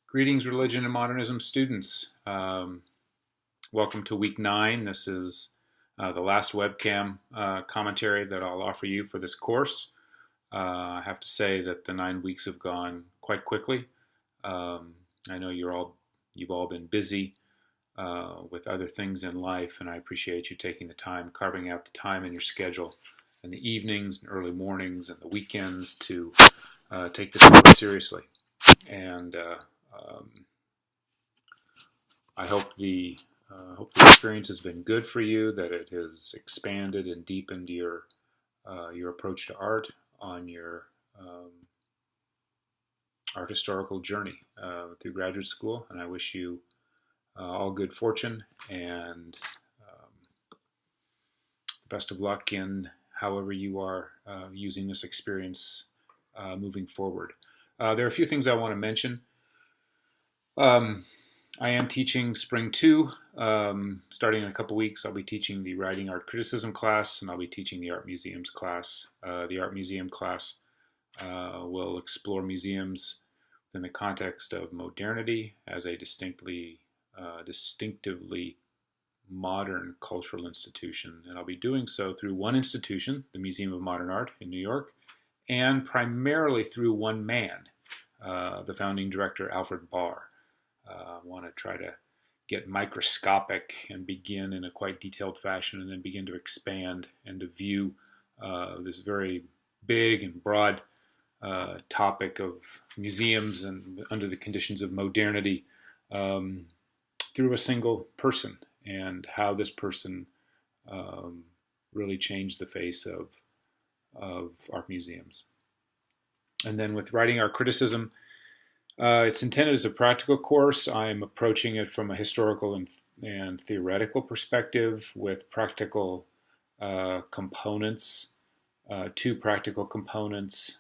Greetings, Religion and Modernism students. Welcome to week 9. This is the last webcam commentary that I'll offer you for this course. I have to say that the 9 weeks have gone quite quickly. I know you've all been busy with other things in life, and I appreciate you taking the time, carving out the time in your schedule in the evenings and early mornings and the weekends to take this course seriously. And I hope the experience has been good for you, that it has expanded and deepened your approach to art on your art historical journey through graduate school. And I wish you all good fortune and best of luck in however you are using this experience moving forward. There are a few things I want to mention. I am teaching Spring 2. Starting in a couple weeks, I'll be teaching the Writing Art Criticism class, and I'll be teaching the Art Museums class. The Art Museum class will explore museums within the context of modernity as a distinctively modern cultural institution. And I'll be doing so through one institution, the Museum of Modern Art in New York, and primarily through one man, the founding director, Alfred Barr. I want to try to get microscopic and begin in a quite detailed fashion and then begin to expand and to view this very big and broad topic of museums and under the conditions of modernity through a single person and how this person really changed the face of art museums. And then with Writing Art Criticism, it's intended as a practical course. I'm approaching it from a historical and theoretical perspective with practical components, two practical components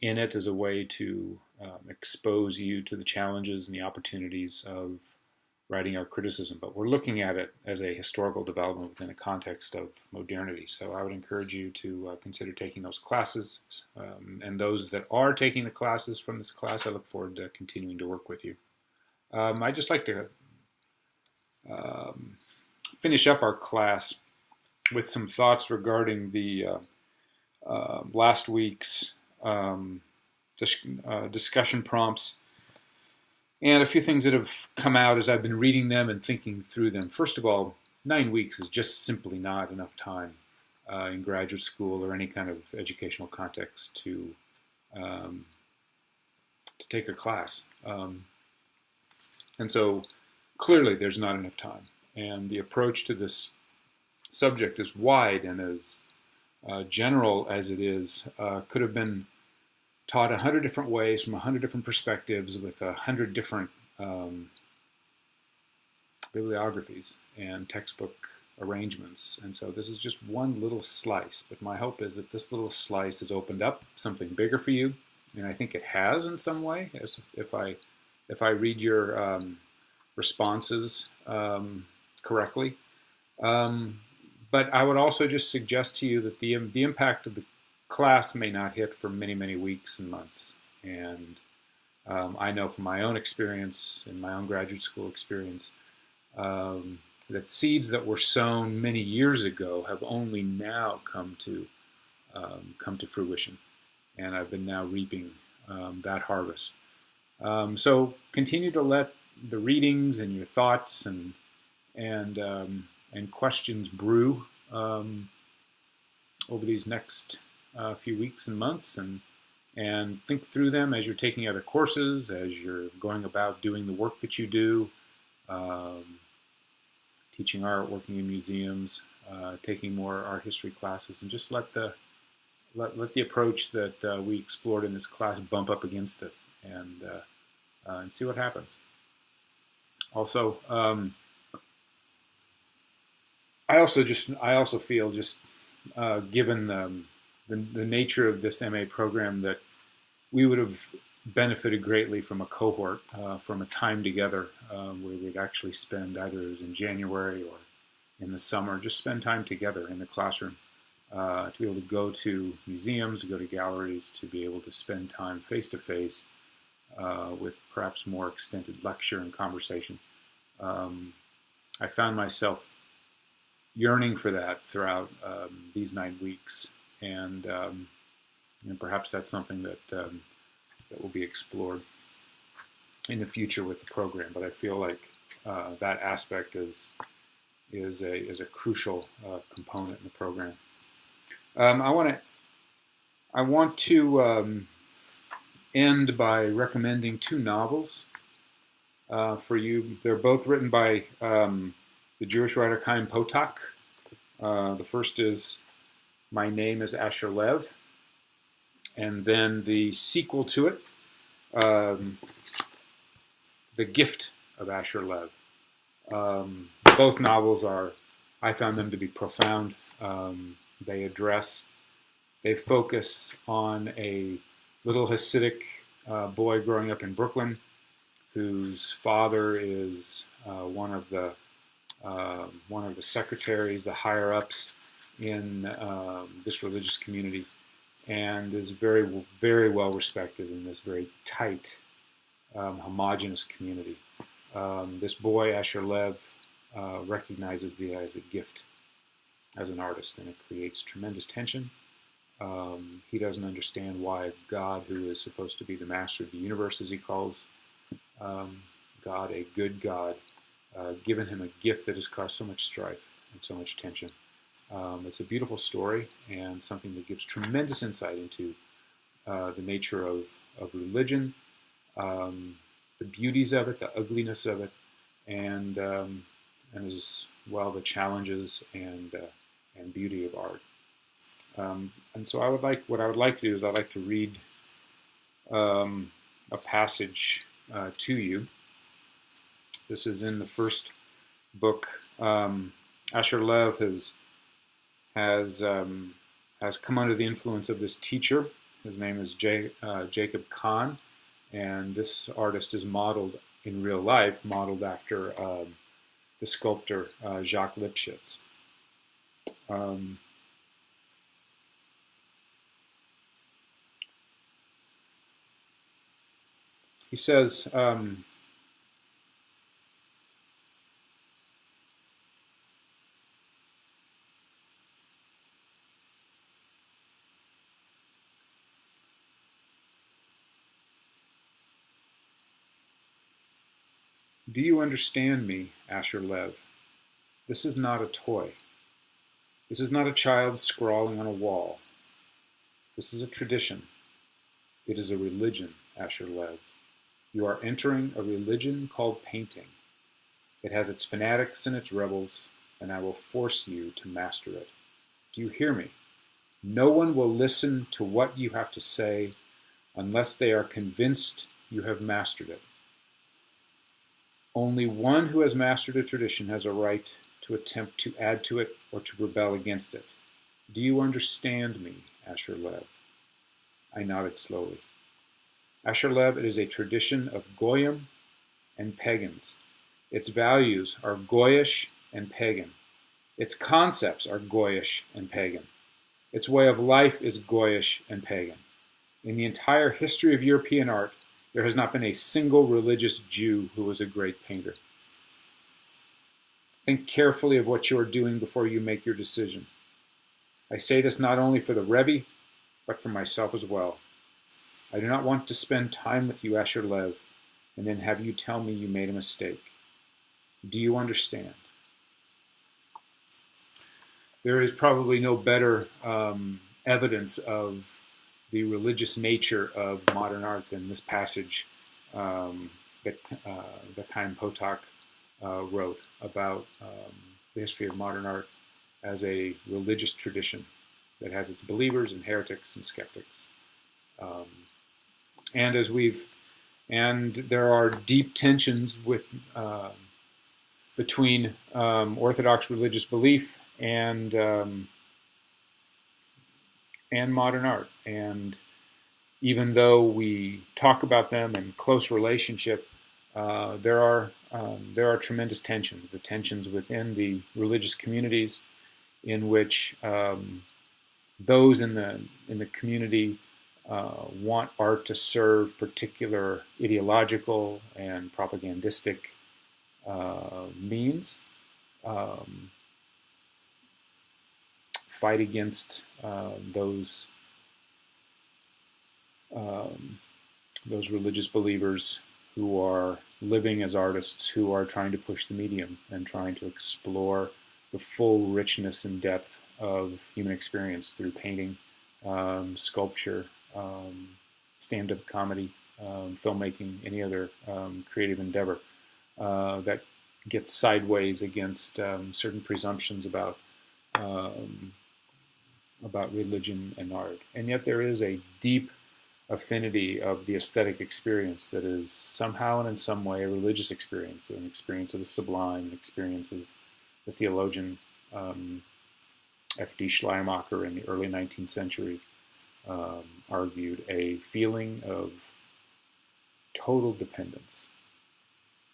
in it as a way to expose you to the challenges and the opportunities of writing art criticism. But we're looking at it as a historical development within a context of modernity. So I would encourage you to consider taking those classes. And those that are taking the classes from this class, I look forward to continuing to work with you. I'd just like to finish up our class with some thoughts regarding the last week's discussion prompts and a few things that have come out as I've been reading them and thinking through them. First of all, 9 weeks is just simply not enough time in graduate school or any kind of educational context to take a class. And so clearly there's not enough time. And the approach to this subject is wide and as general as it is, could have been taught 100 different ways from 100 different perspectives with 100 different bibliographies and textbook arrangements. And so this is just one little slice, but my hope is that this little slice has opened up something bigger for you, and I think it has in some way, as if I read your responses correctly. But I would also just suggest to you that the impact of the class may not hit for many, many weeks and months. And I know from my own experience, in my own graduate school experience, that seeds that were sown many years ago have only now come to fruition. And I've been now reaping that harvest. So continue to let the readings and your thoughts and questions brew over these next few weeks and months, and think through them as you're taking other courses, as you're going about doing the work that you do, teaching art, working in museums, taking more art history classes, and just let the approach that we explored in this class bump up against it, and see what happens. Also, I also feel just given the nature of this MA program that we would have benefited greatly from a cohort, from a time together where we'd actually spend, either it was in January or in the summer, just spend time together in the classroom, to be able to go to museums, to go to galleries, to be able to spend time face to face with perhaps more extended lecture and conversation. I found myself yearning for that throughout these 9 weeks, and perhaps that's something that that will be explored in the future with the program. But I feel like that aspect is a crucial component in the program. I want to end by recommending 2 novels for you. They're both written by the Jewish writer Chaim Potok. The first is My Name is Asher Lev, and then the sequel to it, The Gift of Asher Lev. Both novels I found them to be profound. They focus on a little Hasidic boy growing up in Brooklyn, whose father is one of the secretaries, the higher ups in this religious community, and is very, very well respected in this very tight, homogenous community. This boy, Asher Lev, recognizes the as a gift as an artist, and it creates tremendous tension. He doesn't understand why God, who is supposed to be the master of the universe, as he calls God, a good God, given him a gift that has caused so much strife and so much tension. It's a beautiful story and something that gives tremendous insight into the nature of religion, the beauties of it, the ugliness of it, and as well the challenges and beauty of art. And so what I would like to do is I'd like to read a passage to you. This is in the first book. Asher Lev has come under the influence of this teacher. His name is Jacob Kahn, and this artist is modeled in real life, modeled after the sculptor Jacques Lipchitz. He says, do you understand me, Asher Lev? This is not a toy. This is not a child scrawling on a wall. This is a tradition. It is a religion, Asher Lev. You are entering a religion called painting. It has its fanatics and its rebels, and I will force you to master it. Do you hear me? No one will listen to what you have to say unless they are convinced you have mastered it. Only one who has mastered a tradition has a right to attempt to add to it or to rebel against it. Do you understand me, Asher Lev? I nodded slowly. Asher Lev, it is a tradition of Goyim and pagans. Its values are Goyish and pagan. Its concepts are Goyish and pagan. Its way of life is Goyish and pagan. In the entire history of European art, there has not been a single religious Jew who was a great painter. Think carefully of what you are doing before you make your decision. I say this not only for the Rebbe, but for myself as well. I do not want to spend time with you, Asher Lev, and then have you tell me you made a mistake. Do you understand? There is probably no better evidence of the religious nature of modern art than this passage that Chaim Potok wrote about the history of modern art as a religious tradition that has its believers and heretics and skeptics. And there are deep tensions between Orthodox religious belief and modern art. And even though we talk about them in close relationship, there are tremendous tensions. The tensions within the religious communities, in which those in the community want art to serve particular ideological and propagandistic means, fight against those religious believers who are living as artists, who are trying to push the medium and trying to explore the full richness and depth of human experience through painting, sculpture, stand-up comedy, filmmaking, any other creative endeavor that gets sideways against certain presumptions about religion and art. And yet there is a deep affinity of the aesthetic experience that is somehow and in some way a religious experience, an experience of the sublime, an experience, as the theologian F.D. Schleiermacher in the early 19th century argued, a feeling of total dependence.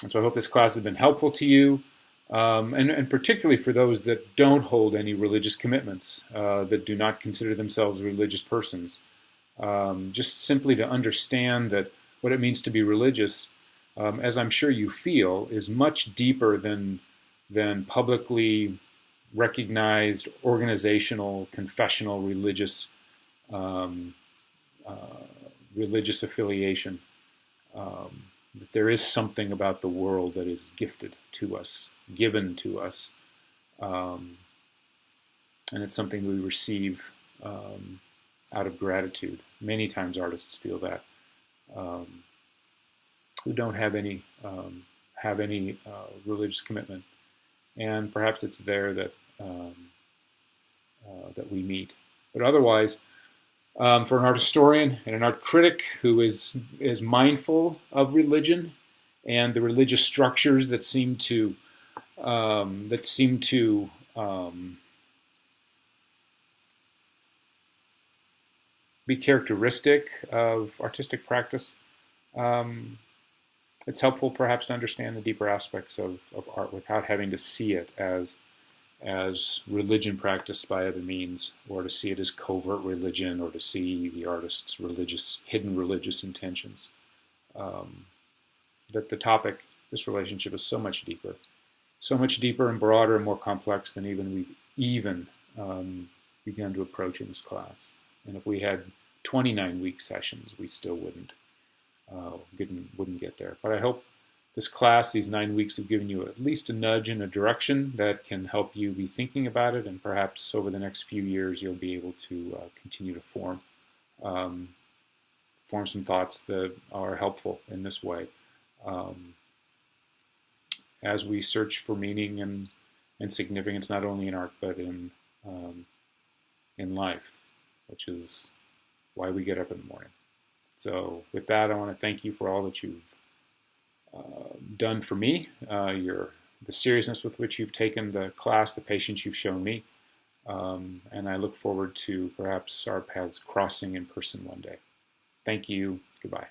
And so I hope this class has been helpful to you, and particularly for those that don't hold any religious commitments, that do not consider themselves religious persons. Just simply to understand that what it means to be religious, as I'm sure you feel, is much deeper than publicly recognized organizational, confessional, religious affiliation. That there is something about the world that is gifted to us, given to us, and it's something we receive out of gratitude. Many times artists feel that, who don't have any religious commitment, and perhaps it's there that that we meet. But otherwise, for an art historian and an art critic who is mindful of religion and the religious structures that seem to be characteristic of artistic practice, it's helpful perhaps to understand the deeper aspects of art without having to see it as religion practiced by other means, or to see it as covert religion, or to see the artist's hidden religious intentions. That the topic, this relationship, is so much deeper and broader and more complex than we've begun to approach in this class. And if we had 29-week sessions, we still wouldn't get there. But I hope this class, these 9 weeks, have given you at least a nudge in a direction that can help you be thinking about it, and perhaps over the next few years you'll be able to continue to form some thoughts that are helpful in this way as we search for meaning and significance, not only in art but in life, which is why we get up in the morning. So with that, I want to thank you for all that you've done for me, the seriousness with which you've taken the class, the patience you've shown me, and I look forward to perhaps our paths crossing in person one day. Thank you. Goodbye.